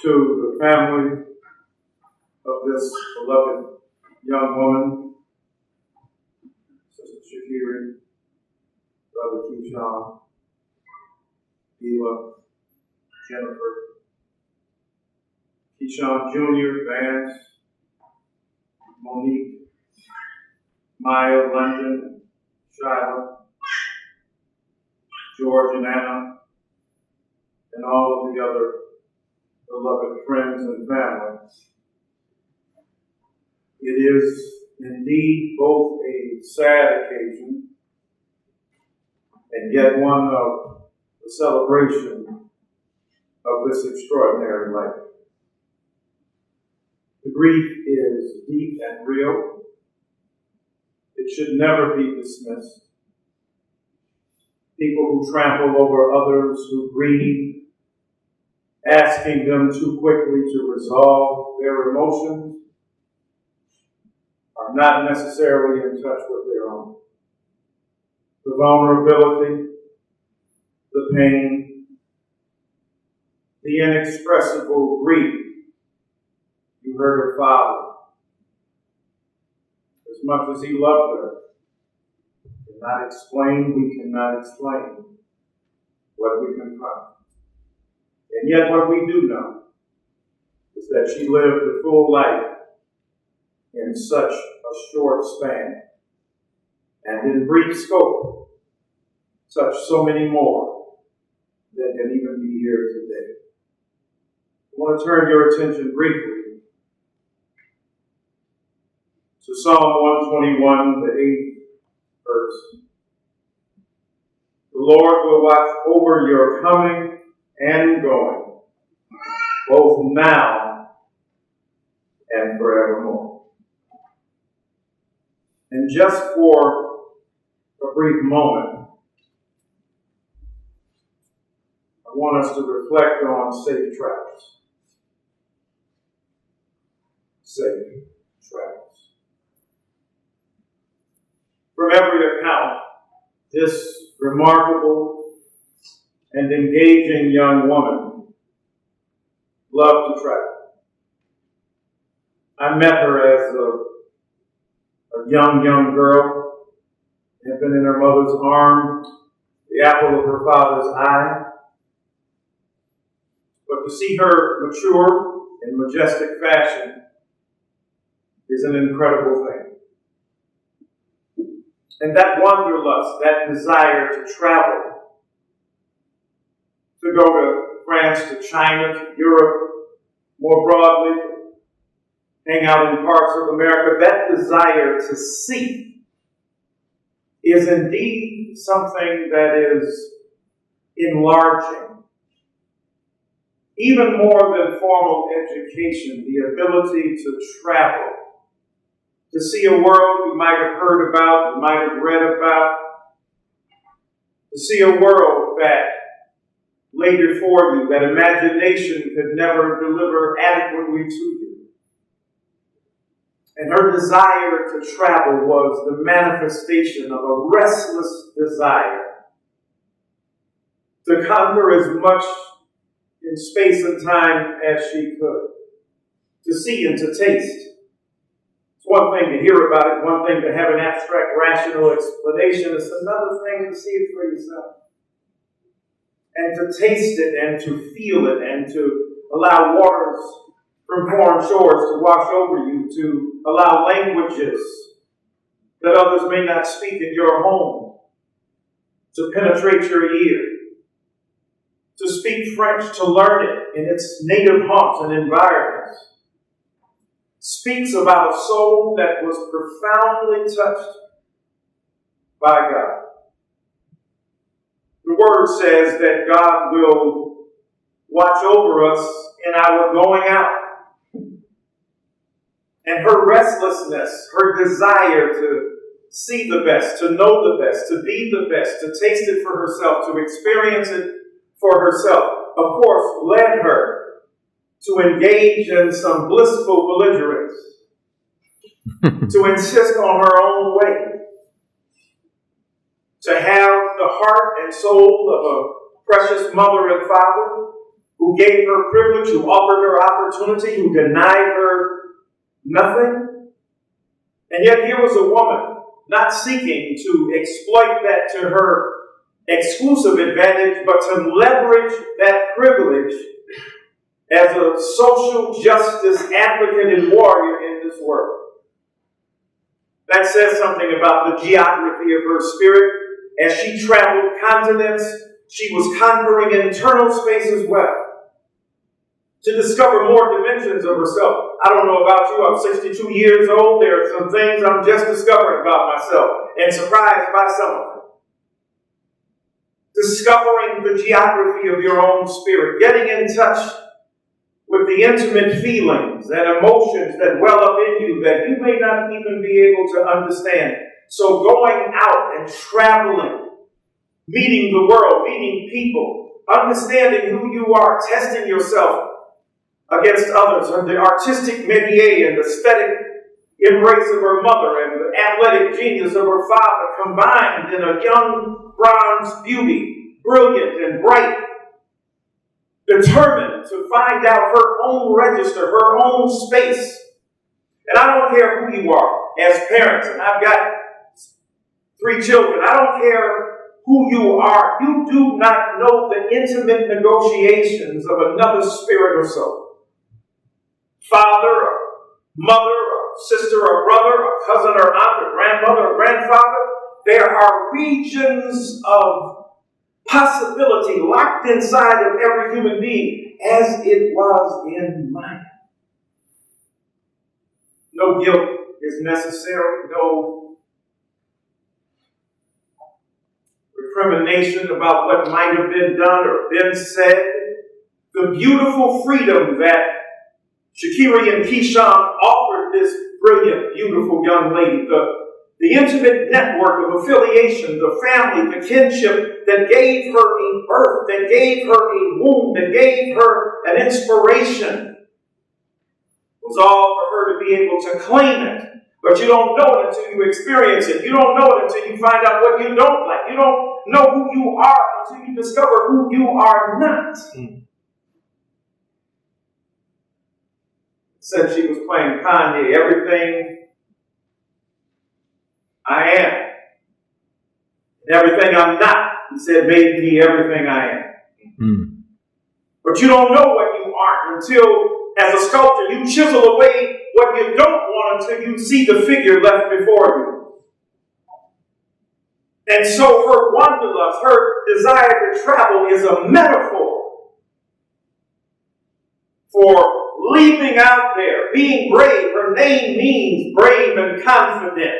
To the family of this beloved young woman, Sister Shakiri, Brother Keyshawn, Eva, Jennifer, Keyshawn Jr., Vance, Monique, Maya, London, Shyla, George and Anna, and all of the other beloved friends and family. It is indeed both a sad occasion and yet one of the celebration of this extraordinary life. The grief is deep and real. It should never be dismissed. People who trample over others, who grieve, asking them too quickly to resolve their emotions, are not necessarily in touch with their own. The vulnerability, the pain, the inexpressible grief. You heard her father. As much as he loved her, we cannot explain what we confront. And yet what we do know is that she lived a full life in such a short span, and in brief scope, touched so many more that can even be here today. I want to turn your attention briefly to Psalm 121, the 8th verse. The Lord will watch over your coming and going, both now and forevermore. And just for a brief moment, I want us to reflect on safe travels. Safe travels. From every account, this remarkable and engaging young woman loved to travel. I met her as a young girl, had been in her mother's arms, the apple of her father's eye. But to see her mature in majestic fashion is an incredible thing. And that wanderlust, that desire to travel, to go to France, to China, to Europe, more broadly, hang out in parts of America, that desire to see is indeed something that is enlarging. Even more than formal education, the ability to travel, to see a world you might have heard about, you might have read about, to see a world that lay before you, that imagination could never deliver adequately to you. And her desire to travel was the manifestation of a restless desire to conquer as much in space and time as she could, to see and to taste. It's one thing to hear about it, one thing to have an abstract, rational explanation. It's another thing to see it for yourself. And to taste it and to feel it and to allow waters from foreign shores to wash over you, to allow languages that others may not speak in your home to penetrate your ear, to speak French, to learn it in its native haunts and environments, speaks about a soul that was profoundly touched by God. The Word says that God will watch over us in our going out. And her restlessness, her desire to see the best, to know the best, to be the best, to taste it for herself, to experience it for herself, of course, led her to engage in some blissful belligerence, to insist on her own way, to have the heart and soul of a precious mother and father who gave her privilege, who offered her opportunity, who denied her nothing. And yet here was a woman not seeking to exploit that to her exclusive advantage, but to leverage that privilege as a social justice advocate and warrior in this world. That says something about the geography of her spirit. As she traveled continents, she was conquering internal space as well, to discover more dimensions of herself. I don't know about you, I'm 62 years old. There are some things I'm just discovering about myself and surprised by some of them. Discovering the geography of your own spirit, getting in touch with the intimate feelings and emotions that well up in you that you may not even be able to understand. So going out and traveling, meeting the world, meeting people, understanding who you are, testing yourself against others, and the artistic métier and the aesthetic embrace of her mother and the athletic genius of her father combined in a young bronze beauty, brilliant and bright, determined to find out her own register, her own space. And I don't care who you are as parents, and I've got 3 children. I don't care who you are. You do not know the intimate negotiations of another spirit or soul. Father, or mother, or sister, or brother, or cousin, or aunt, or grandmother, or grandfather. There are regions of possibility locked inside of every human being, as it was in mine. No guilt is necessary, no recrimination about what might have been done or been said. The beautiful freedom that Shakiri and Keyshawn offered this brilliant, beautiful young lady, the intimate network of affiliation, the family, the kinship that gave her a birth, that gave her a womb, that gave her an inspiration, was all for her to be able to claim it. But you don't know it until you experience it. You don't know it until you find out what you don't like. You don't know who you are until you discover who you are not. Said she was playing Kanye, everything I am. And everything I'm not, he said, made me everything I am. But you don't know what you aren't until, as a sculptor, you chisel away what you don't want until you see the figure left before you. And so her wanderlust, her desire to travel is a metaphor for leaping out there, being brave. Her name means brave and confident.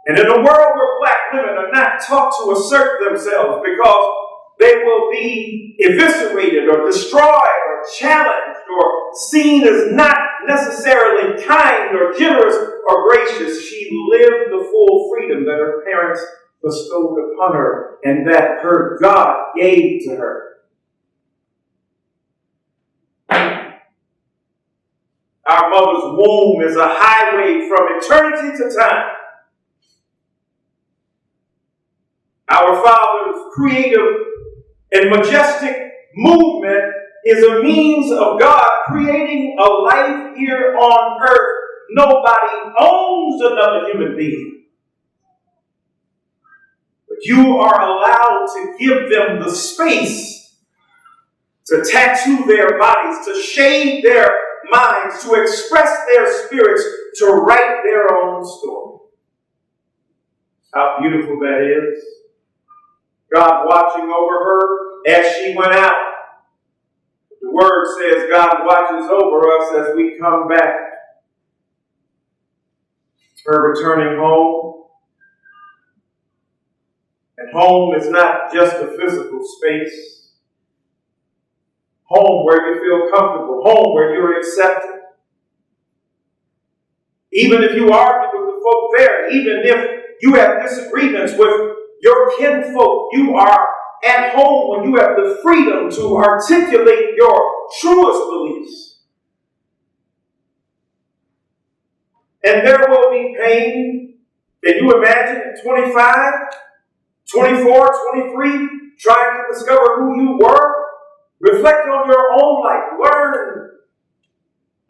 And in a world where black women are not taught to assert themselves because they will be eviscerated or destroyed or challenged or seen as not necessarily kind or generous or gracious, she lived the full freedom that her parents bestowed upon her and that her God gave to her. Our mother's womb is a highway from eternity to time. Our Father's creative and majestic movement is a means of God creating a life here on earth. Nobody owns another human being. But you are allowed to give them the space to tattoo their bodies, to shade their minds, to express their spirits, to write their own story. How beautiful that is. God watching over her as she went out. The word says God watches over us as we come back. Her returning home. And home is not just a physical space. Home where you feel comfortable. Home where you're accepted. Even if you argue with the folk there, even if you have disagreements with your kinfolk, you are at home when you have the freedom to articulate your truest beliefs. And there will be pain. Can you imagine at 25, 24, 23, trying to discover who you were? Reflect on your own life. Learn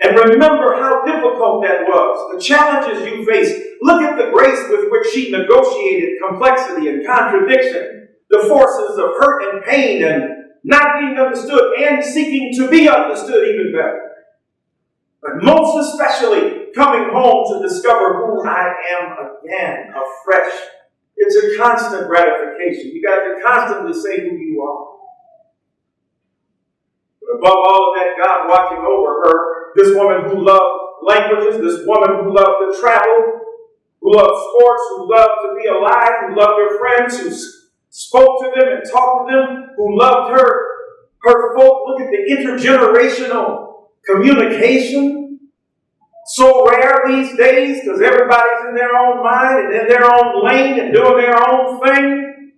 and remember how difficult that was. The challenges you faced. Look at the grace with which she negotiated complexity and contradiction. The forces of hurt and pain and not being understood and seeking to be understood even better. But most especially coming home to discover who I am again, afresh. It's a constant gratification. You got to constantly say who you are. But above all of that, God watching over her, this woman who loved languages, this woman who loved to travel, who loved sports, who loved to be alive, who loved her friends, who spoke to them and talked to them, who loved her folk. Look at the intergenerational communication. So rare these days because everybody's in their own mind and in their own lane and doing their own thing.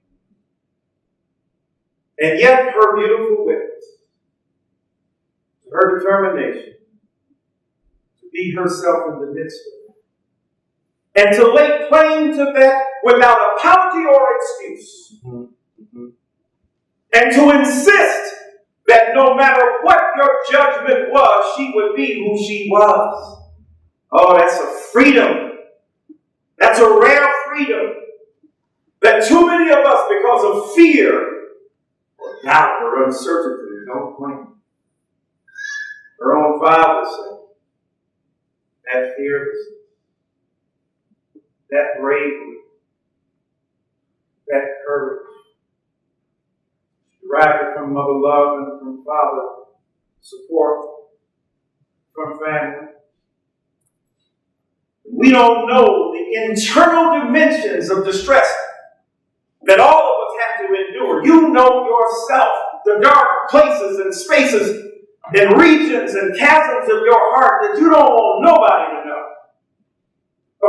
And yet her beautiful witness, her determination to be herself in the midst of it, and to lay claim to that without apology or excuse. And to insist that no matter what your judgment was, she would be who she was. Oh, that's a freedom. That's a rare freedom that too many of us, because of fear or doubt or uncertainty, don't claim. Her own father said, that fearlessness, that bravery, that courage, derived it from mother love and from father support, from family. We don't know the internal dimensions of distress that all of us have to endure. You know yourself the dark places and spaces and regions and chasms of your heart that you don't want nobody to know.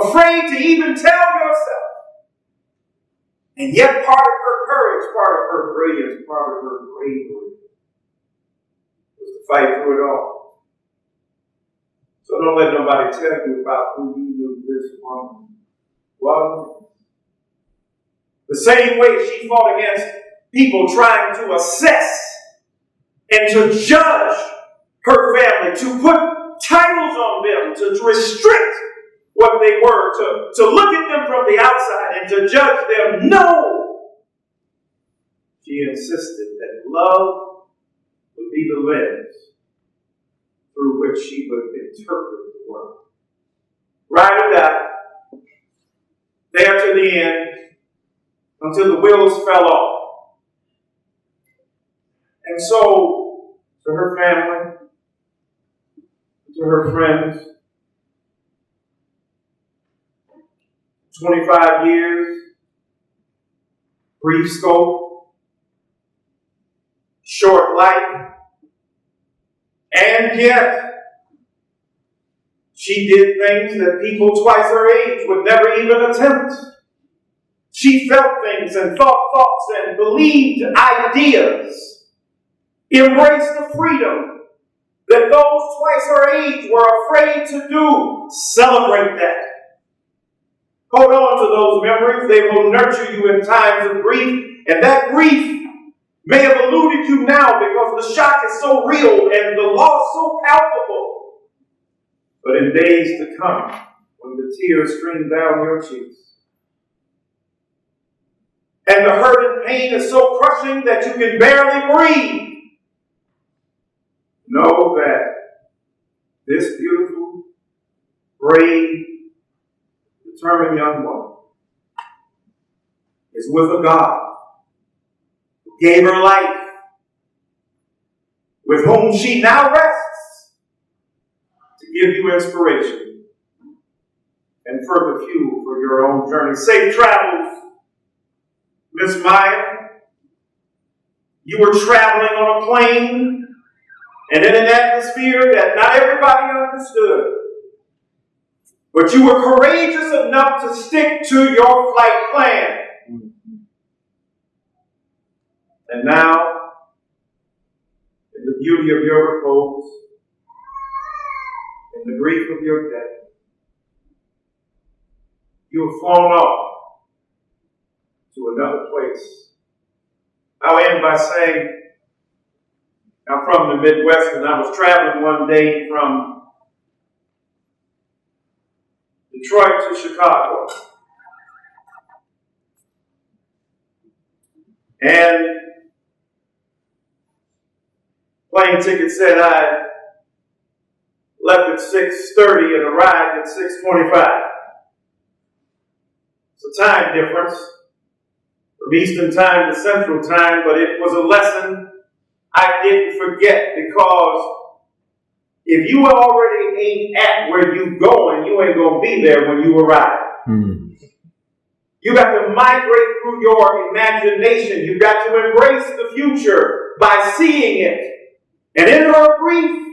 Afraid to even tell yourself. And yet part of her courage, part of her brilliance, part of her bravery was to fight through it all. So don't let nobody tell you about who you knew this woman was. The same way she fought against people trying to assess and to judge her family, to put titles on them, to restrict what they were, to look at them from the outside and to judge them. No! She insisted that love would be the lens through which she would interpret the world. Ride or die, there to the end, until the wheels fell off. And so, to her family, to her friends, 25 years, brief scope, short life, and yet she did things that people twice her age would never even attempt. She felt things and thought thoughts and believed ideas. Embraced the freedom that those twice her age were afraid to do. Celebrate that. Hold on to those memories. They will nurture you in times of grief. And that grief may have eluded you now because the shock is so real and the loss so palpable. But in days to come, when the tears stream down your cheeks, and the hurt and pain is so crushing that you can barely breathe, know that this beautiful, brave, determined young woman is with a God who gave her life, with whom she now rests to give you inspiration and further fuel for your own journey. Safe travels, Miss Maia. You were traveling on a plane and in an atmosphere that not everybody understood. But you were courageous enough to stick to your flight plan. And now, in the beauty of your repose, in the grief of your death, you have flown off to another place. I'll end by saying, I'm from the Midwest, and I was traveling one day from Detroit to Chicago. And plane ticket said I left at 6:30 and arrived at 6:25. It's a time difference from Eastern Time to Central Time, but it was a lesson I didn't forget, because if you already ain't at where you going, you ain't going to be there when you arrive. You got to migrate through your imagination. You got to embrace the future by seeing it. And in her brief,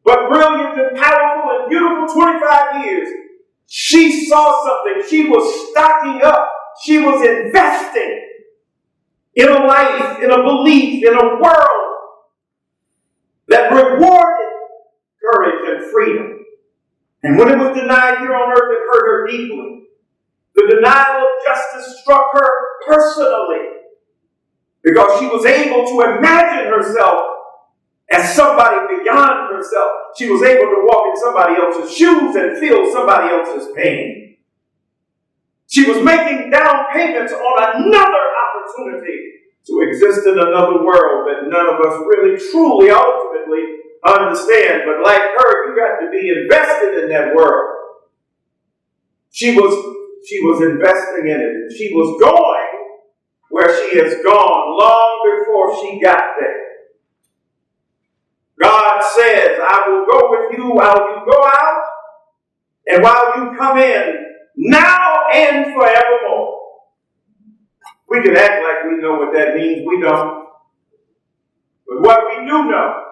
but brilliant and powerful and beautiful 25 years, she saw something. She was stocking up. She was investing in a life, in a belief, in a world that rewarded courage and freedom. And when it was denied here on earth, it hurt her deeply. The denial of justice struck her personally, because she was able to imagine herself as somebody beyond herself. She was able to walk in somebody else's shoes and feel somebody else's pain. She was making down payments on another opportunity to exist in another world that none of us really, truly, ultimately understand. But like her, you got to be invested in that world. She was investing in it, and she was going where she has gone long before she got there. God says, I will go with you while you go out and while you come in, now and forevermore. We can act like we know what that means. We don't. But what we do know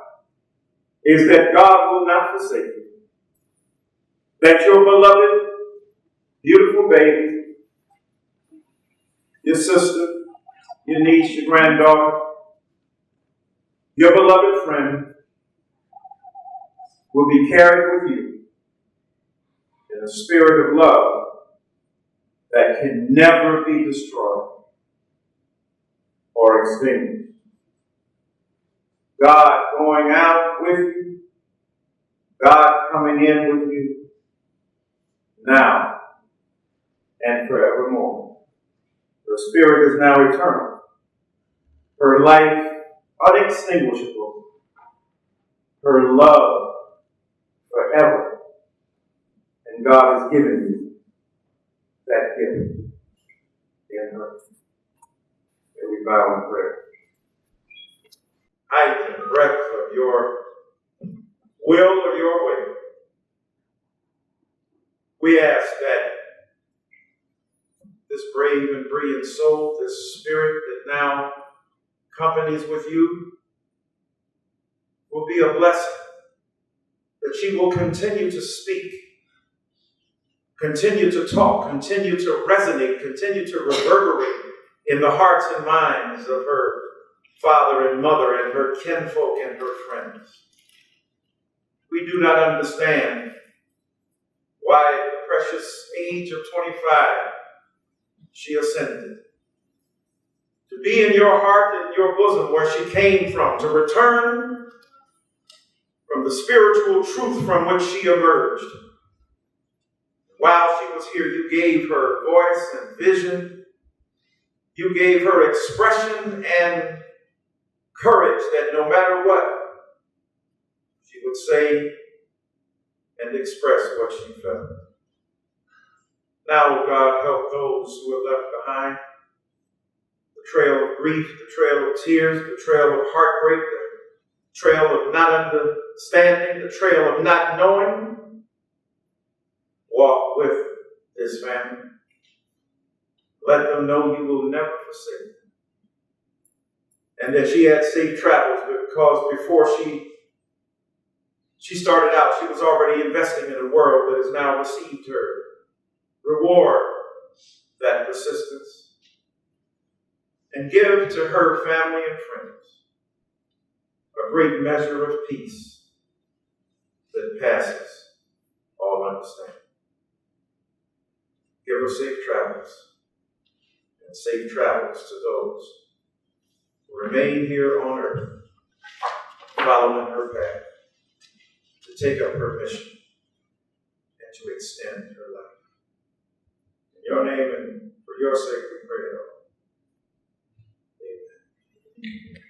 is that God will not forsake you. That your beloved, beautiful baby, your sister, your niece, your granddaughter, your beloved friend will be carried with you in a spirit of love that can never be destroyed or extinguished. God going out with you, God coming in with you now and forevermore. Her spirit is now eternal, her life unextinguishable, her love forever. And God has given you that gift in her. May we bow in prayer. Height and breadth of your will or your way, we ask that this brave and brilliant soul, this spirit that now accompanies with you, will be a blessing, that she will continue to speak, continue to talk, continue to resonate, continue to reverberate in the hearts and minds of her father and mother and her kinfolk and her friends. We do not understand why at the precious age of 25 she ascended. To be in your heart and your bosom where she came from, to return from the spiritual truth from which she emerged. While she was here, you gave her voice and vision. You gave her expression and courage that no matter what, she would say and express what she felt. Now, oh God, help those who are left behind. The trail of grief, the trail of tears, the trail of heartbreak, the trail of not understanding, the trail of not knowing. Walk with this family. Let them know you will never forsake them. And that she had safe travels, because before she started out, she was already investing in a world that has now received her. Reward that persistence and give to her family and friends a great measure of peace that passes all understanding. Give her safe travels, and safe travels to those who remain here on earth follow in her path, to take up her mission, and to extend her life. In your name and for your sake we pray it all. Amen.